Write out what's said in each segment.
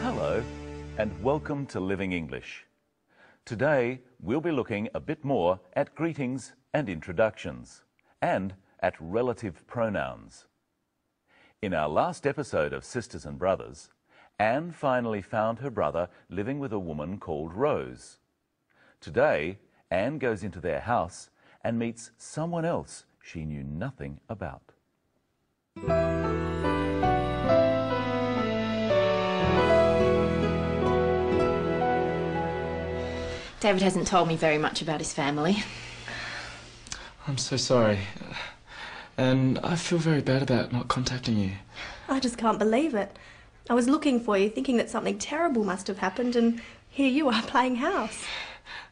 Hello and welcome to Living English. Today we'll be looking a bit more at greetings and introductions and at relative pronouns. In our last episode of Sisters and Brothers, Anne finally found her brother living with a woman called Rose. Today, Anne goes into their house and meets someone else she knew nothing about. David hasn't told me very much about his family. I'm so sorry. And I feel very bad about not contacting you. I just can't believe it. I was looking for you, thinking that something terrible must have happened, and here you are playing house.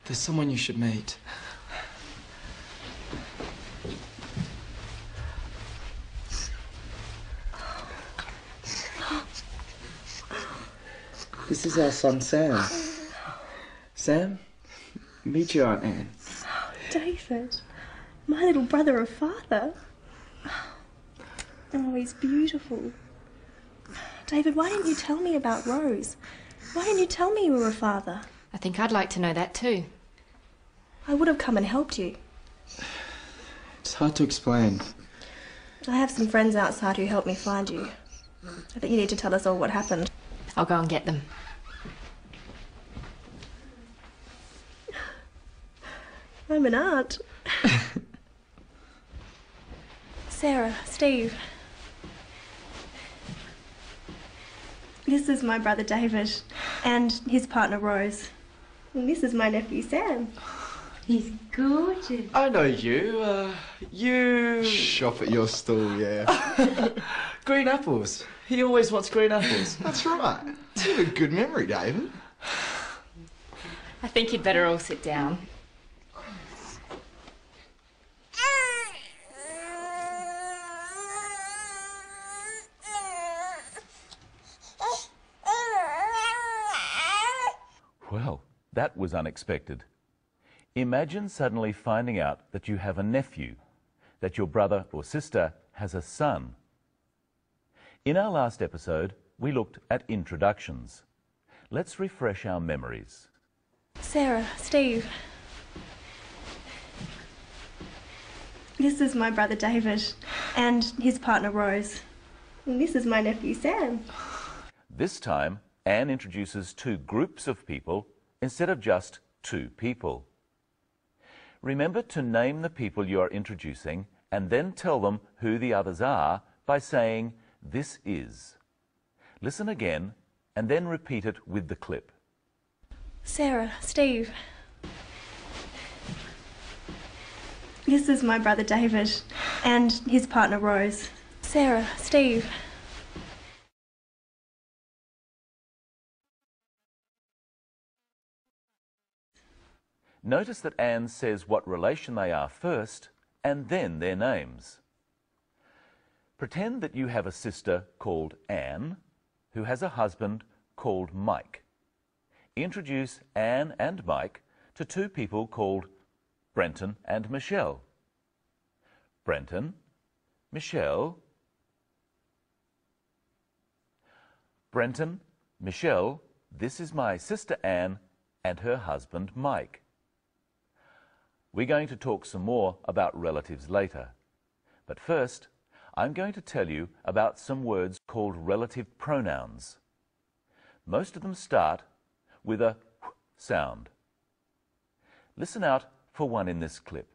There's someone you should meet. This is our son, Sam. Sam, meet your Aunt Anne. Oh, David, my little brother of father. Oh, he's beautiful. David, why didn't you tell me about Rose? Why didn't you tell me you were a father? I think I'd like to know that too. I would have come and helped you. It's hard to explain. I have some friends outside who helped me find you. I think you need to tell us all what happened. I'll go and get them. I'm an aunt. Sarah, Steve. This is my brother David and his partner Rose. And this is my nephew Sam. He's gorgeous. I know you. You... Shop at your stall, yeah. Green apples. He always wants green apples. That's right. You have a good memory, David. I think you'd better all sit down. Well, that was unexpected. Imagine suddenly finding out that you have a nephew, that your brother or sister has a son. In our last episode, we looked at introductions. Let's refresh our memories. Sarah, Steve. This is my brother David and his partner Rose. And this is my nephew Sam. This time, Anne introduces two groups of people instead of just two people. Remember to name the people you are introducing and then tell them who the others are by saying, "This is." Listen again and then repeat it with the clip. Sarah, Steve. This is my brother David and his partner Rose. Sarah, Steve. Notice that Anne says what relation they are first and then their names. Pretend that you have a sister called Anne who has a husband called Mike. Introduce Anne and Mike to two people called Brenton and Michelle. Brenton, Michelle. Brenton, Michelle, this is my sister Anne and her husband Mike. We're going to talk some more about relatives later. But first, I'm going to tell you about some words called relative pronouns. Most of them start with a w sound. Listen out for one in this clip.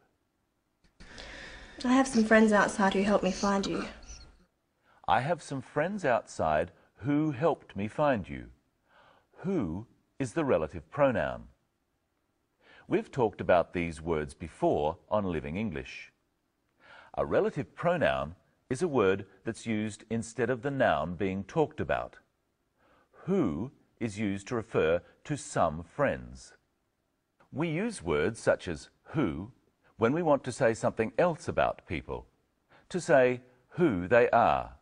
I have some friends outside who helped me find you. I have some friends outside who helped me find you. Who is the relative pronoun. We've talked about these words before on Living English. A relative pronoun is a word that's used instead of the noun being talked about. Who is used to refer to some friends. We use words such as who when we want to say something else about people, to say who they are.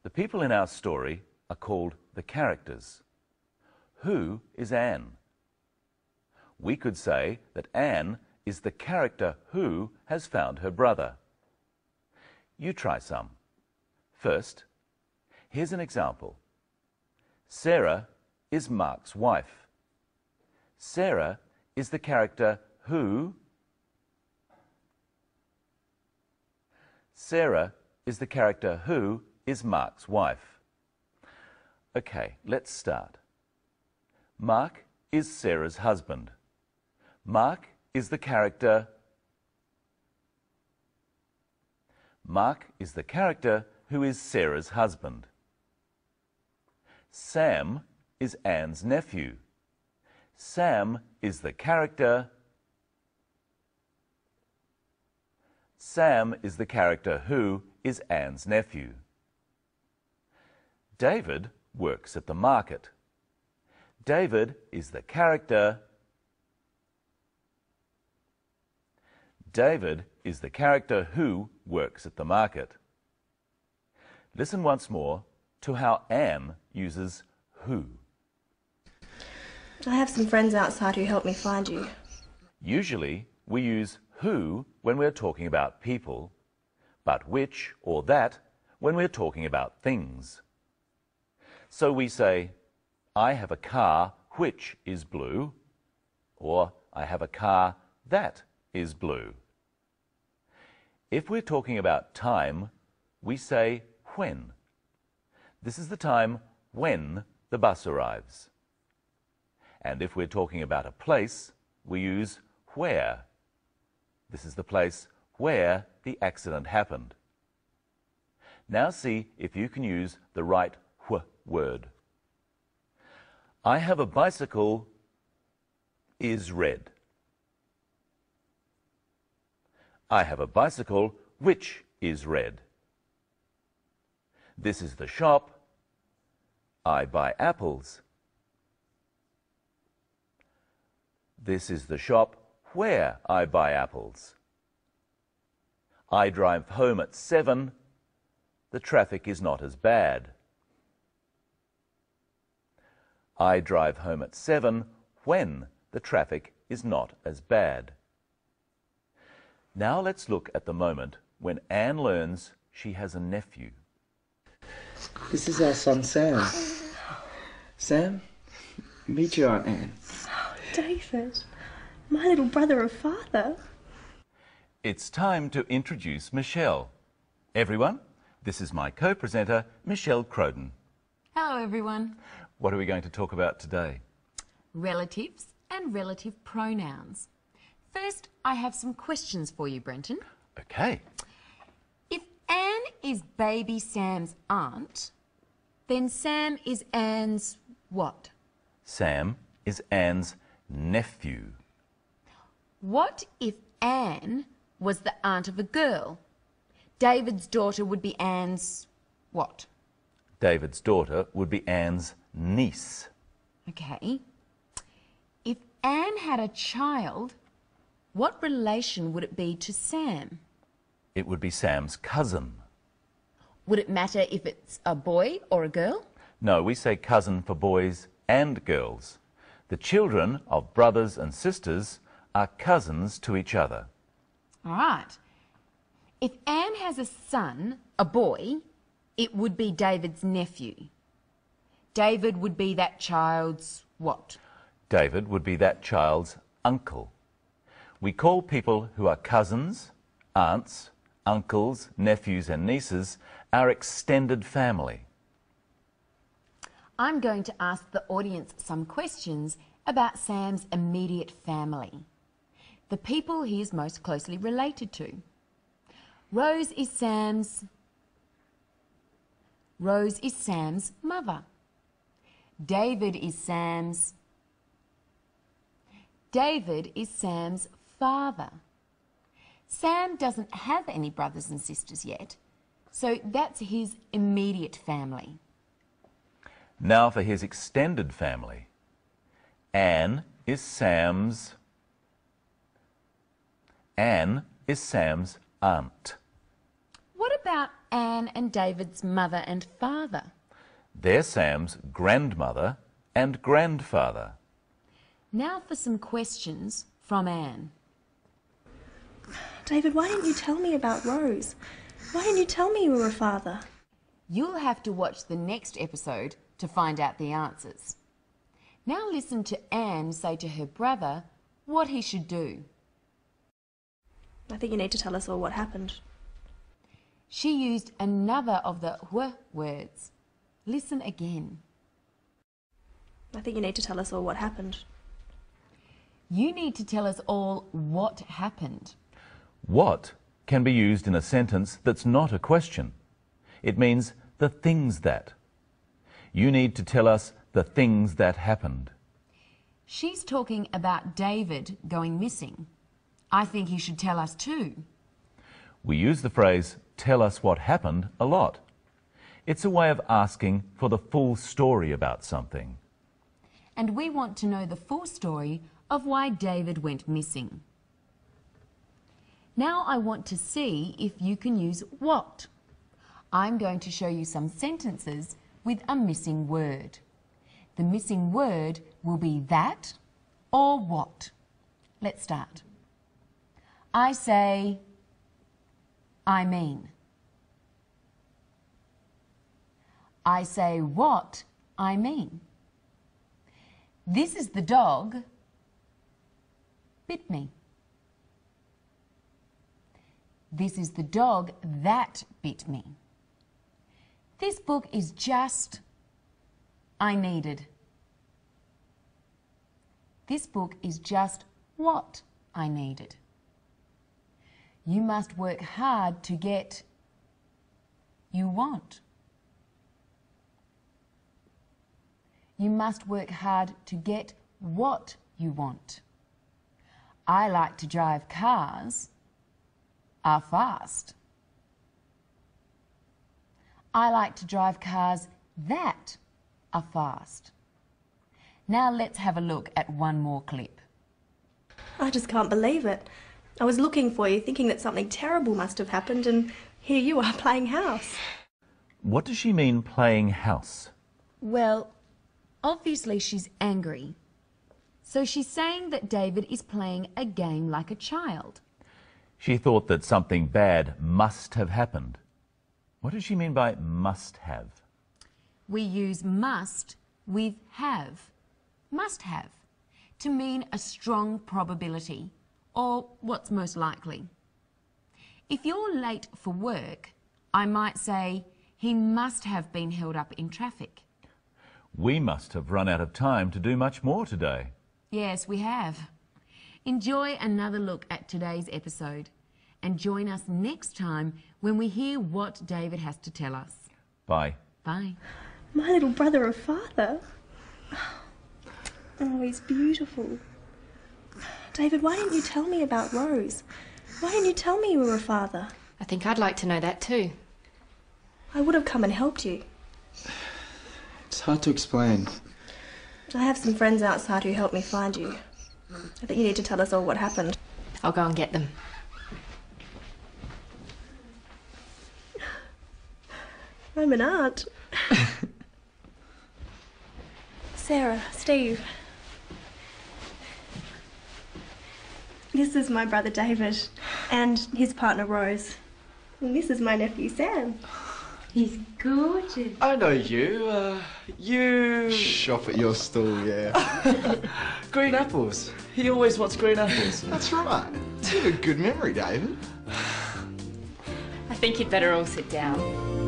The people in our story are called the characters. Who is Anne? We could say that Anne is the character who has found her brother. You try some. First, here's an example. Sarah is Mark's wife. Sarah is the character who... Sarah is the character who is Mark's wife. Okay, let's start. Mark is Sarah's husband. Mark is the character... Mark is the character who is Sarah's husband. Sam is Anne's nephew. Sam is the character... Sam is the character who is Anne's nephew. David works at the market. David is the character... David is the character who works at the market. Listen once more to how Anne uses who. I have some friends outside who helped me find you. Usually we use who when we're talking about people, but which or that when we're talking about things. So we say, I have a car which is blue, or I have a car that is blue. If we're talking about time, we say when. This is the time when the bus arrives. And if we're talking about a place, we use where. This is the place where the accident happened. Now see if you can use the right wh word. I have a bicycle is red. I have a bicycle which is red. This is the shop. I buy apples. This is the shop where I buy apples. I drive home at 7. The traffic is not as bad. I drive home at 7 when the traffic is not as bad. Now let's look at the moment when Anne learns she has a nephew. This is our son, Sam. Sam, meet your Aunt Anne. David, my little brother of father. It's time to introduce Michelle. Everyone, this is my co-presenter, Michelle Crowden. Hello, everyone. What are we going to talk about today? Relatives and relative pronouns. First, I have some questions for you, Brenton. Okay. If Anne is baby Sam's aunt, then Sam is Anne's what? Sam is Anne's nephew. What if Anne was the aunt of a girl? David's daughter would be Anne's what? David's daughter would be Anne's niece. Okay. If Anne had a child, what relation would it be to Sam? It would be Sam's cousin. Would it matter if it's a boy or a girl? No, we say cousin for boys and girls. The children of brothers and sisters are cousins to each other. All right. If Anne has a son, a boy, it would be David's nephew. David would be that child's what? David would be that child's uncle. We call people who are cousins, aunts, uncles, nephews and nieces our extended family. I'm going to ask the audience some questions about Sam's immediate family, the people he is most closely related to. Rose is Sam's mother. David is Sam's father. Sam doesn't have any brothers and sisters yet, so that's his immediate family. Now for his extended family. Anne is Sam's aunt. What about Anne and David's mother and father? They're Sam's grandmother and grandfather. Now for some questions from Anne. David, why didn't you tell me about Rose? Why didn't you tell me you were a father? You'll have to watch the next episode to find out the answers. Now listen to Anne say to her brother what he should do. I think you need to tell us all what happened. She used another of the w words. Listen again. I think you need to tell us all what happened. You need to tell us all what happened. What can be used in a sentence that's not a question. It means the things that. You need to tell us the things that happened. She's talking about David going missing. I think he should tell us too. We use the phrase, tell us what happened, a lot. It's a way of asking for the full story about something. And we want to know the full story of why David went missing. Now I want to see if you can use what. I'm going to show you some sentences with a missing word. The missing word will be that or what. Let's start. I say, I mean. I say what I mean. This is the dog bit me. This is the dog that bit me. This book is just I needed. This book is just what I needed. You must work hard to get you want. You must work hard to get what you want. I like to drive cars are fast. I like to drive cars that are fast. Now let's have a look at one more clip. I just can't believe it. I was looking for you, thinking that something terrible must have happened, and here you are playing house. What does she mean, playing house? Well, obviously she's angry. So she's saying that David is playing a game like a child. She thought that something bad must have happened. What does she mean by must have? We use must with have, must have, to mean a strong probability, or what's most likely. If you're late for work, I might say, he must have been held up in traffic. We must have run out of time to do much more today. Yes, we have. Enjoy another look at today's episode and join us next time when we hear what David has to tell us. Bye. Bye. My little brother or father? Oh, he's beautiful. David, why didn't you tell me about Rose? Why didn't you tell me you were a father? I think I'd like to know that too. I would have come and helped you. It's hard to explain. I have some friends outside who helped me find you. I think you need to tell us all what happened. I'll go and get them. I'm an aunt. Sarah, Steve. This is my brother David and his partner Rose. And this is my nephew Sam. He's gorgeous. I know you. You... Shop at your stall, yeah. Green apples. He always wants green apples. That's right. You have a good memory, David. I think you'd better all sit down.